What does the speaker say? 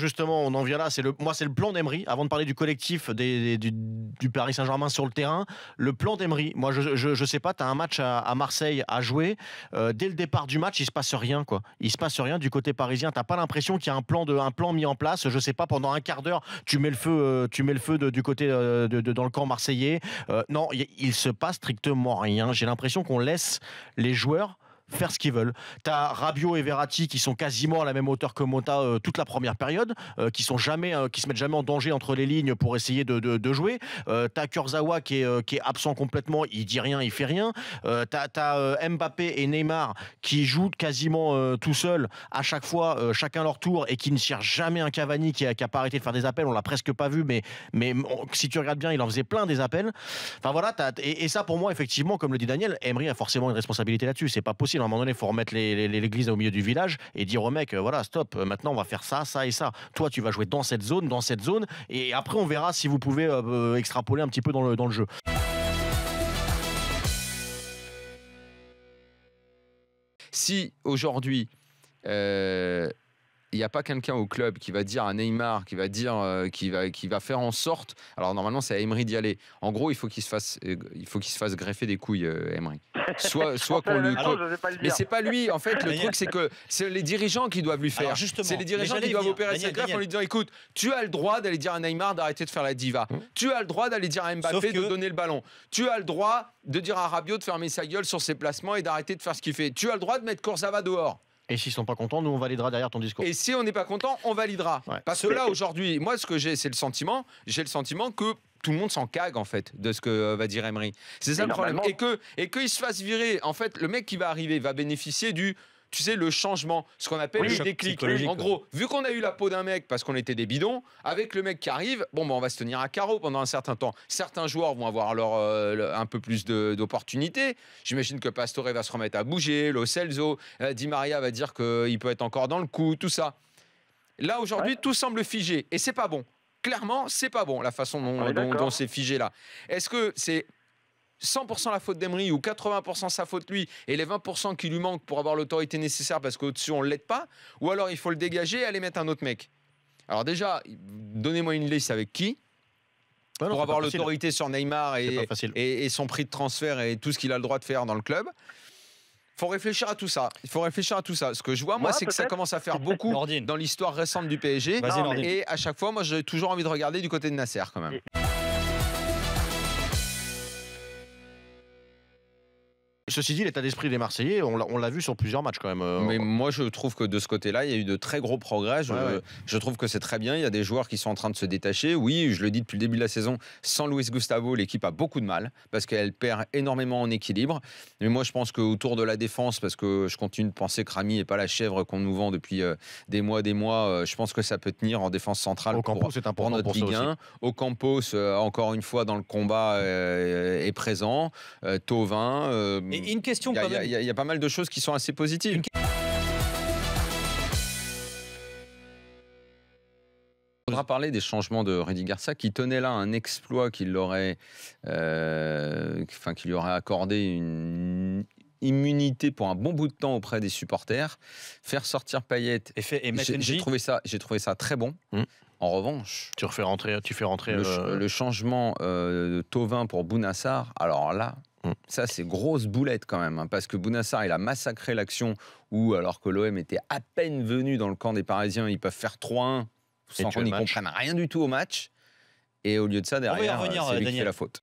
justement, on en vient là. Moi, c'est le plan d'Emery. Avant de parler du collectif du Paris Saint-Germain sur le terrain, le plan d'Emery. Moi, je sais pas, tu as un match à Marseille à jouer. Dès le départ du match, il se passe rien, quoi. Il se passe rien du côté parisien. T'as pas l'impression qu'il y a un plan mis en place. Je sais pas, pendant un quart d'heure, tu mets le feu du côté dans le camp marseillais. Non, il se passe strictement rien. J'ai l'impression qu'on laisse les joueurs faire ce qu'ils veulent. T'as Rabiot et Verratti qui sont quasiment à la même hauteur que Mota toute la première période, qui se mettent jamais en danger entre les lignes pour essayer de jouer. T'as Kurzawa qui est absent complètement, il dit rien, il fait rien. T'as Mbappé et Neymar qui jouent quasiment tout seuls à chaque fois, chacun leur tour, et qui ne cherchent jamais un Cavani qui a pas arrêté de faire des appels. On l'a presque pas vu, mais si tu regardes bien, il en faisait plein des appels. Enfin voilà, et ça pour moi, effectivement, comme le dit Daniel, Emery a forcément une responsabilité là-dessus. C'est pas possible. À un moment donné, il faut remettre l'église au milieu du village et dire aux mecs, voilà, stop, maintenant on va faire ça, ça et ça. Toi, tu vas jouer dans cette zone, et après on verra si vous pouvez extrapoler un petit peu dans le jeu. Si aujourd'hui, il n'y a pas quelqu'un au club qui va dire à Neymar, qui va faire en sorte. Alors normalement, c'est à Emery d'y aller. En gros, il faut qu'il se fasse greffer des couilles, Emery. Soit qu'on lui. Mais c'est pas lui. En fait, le truc, c'est que c'est les dirigeants qui doivent lui faire. C'est les dirigeants qui doivent opérer cette greffe en lui disant, écoute, tu as le droit d'aller dire à Neymar d'arrêter de faire la diva. Tu as le droit d'aller dire à Mbappé de donner le ballon. Tu as le droit de dire à Rabiot de fermer sa gueule sur ses placements et d'arrêter de faire ce qu'il fait. Tu as le droit de mettre Kurzawa dehors. Et s'ils sont pas contents, nous on validera derrière ton discours. Et si on n'est pas content, on validera. Ouais. Parce que là aujourd'hui, moi ce que j'ai, c'est j'ai le sentiment que tout le monde s'en cague en fait de ce que va dire Emery. C'est ça le problème. Et qu'il se fasse virer, en fait, le mec qui va arriver va bénéficier du, tu sais, le changement, ce qu'on appelle le déclic. En gros, vu qu'on a eu la peau d'un mec parce qu'on était des bidons, avec le mec qui arrive, bon, on va se tenir à carreau pendant un certain temps. Certains joueurs vont avoir un peu plus d'opportunités. J'imagine que Pastore va se remettre à bouger, Lo Celso, Di Maria va dire qu'il peut être encore dans le coup, tout ça. Là, aujourd'hui, tout semble figé. Et c'est pas bon. Clairement, c'est pas bon, la façon dont c'est figé là. Est-ce que c'est 100% la faute d'Emery ou 80% sa faute lui et les 20% qui lui manquent pour avoir l'autorité nécessaire parce qu'au-dessus on ne l'aide pas, ou alors il faut le dégager et aller mettre un autre mec? Alors déjà, donnez-moi une liste avec qui pour avoir l'autorité sur Neymar et son prix de transfert et tout ce qu'il a le droit de faire dans le club. Il faut réfléchir à tout ça. Ce que je vois, moi, c'est que ça commence à faire beaucoup dans l'histoire récente du PSG. Et à chaque fois, moi, j'ai toujours envie de regarder du côté de Nasser quand même. Ceci dit, l'état d'esprit des Marseillais, on l'a vu sur plusieurs matchs quand même. Mais moi, je trouve que de ce côté-là, il y a eu de très gros progrès. Je trouve que c'est très bien. Il y a des joueurs qui sont en train de se détacher. Oui, je le dis depuis le début de la saison, sans Luis Gustavo, l'équipe a beaucoup de mal parce qu'elle perd énormément en équilibre. Mais moi, je pense qu'autour de la défense, parce que je continue de penser que Rami n'est pas la chèvre qu'on nous vend depuis des mois, je pense que ça peut tenir en défense centrale pour notre Ligue 1. Ocampos, encore une fois, dans le combat, est présent. Thauvin... Et une question quand même. Il y a pas mal de choses qui sont assez positives. On faudra parler des changements de Rudy Garcia qui tenait là un exploit qui lui aurait accordé une immunité pour un bon bout de temps auprès des supporters. Faire sortir Payet, j'ai trouvé ça très bon. En revanche, tu fais rentrer le changement de Thauvin pour Bounassar. Alors là, ça c'est grosse boulette quand même, hein, parce que Bounassar il a massacré l'action où, alors que l'OM était à peine venu dans le camp des Parisiens, ils peuvent faire 3-1 sans qu'on n'y comprenne rien du tout au match. Et au lieu de ça, derrière, c'est lui qui fait la faute.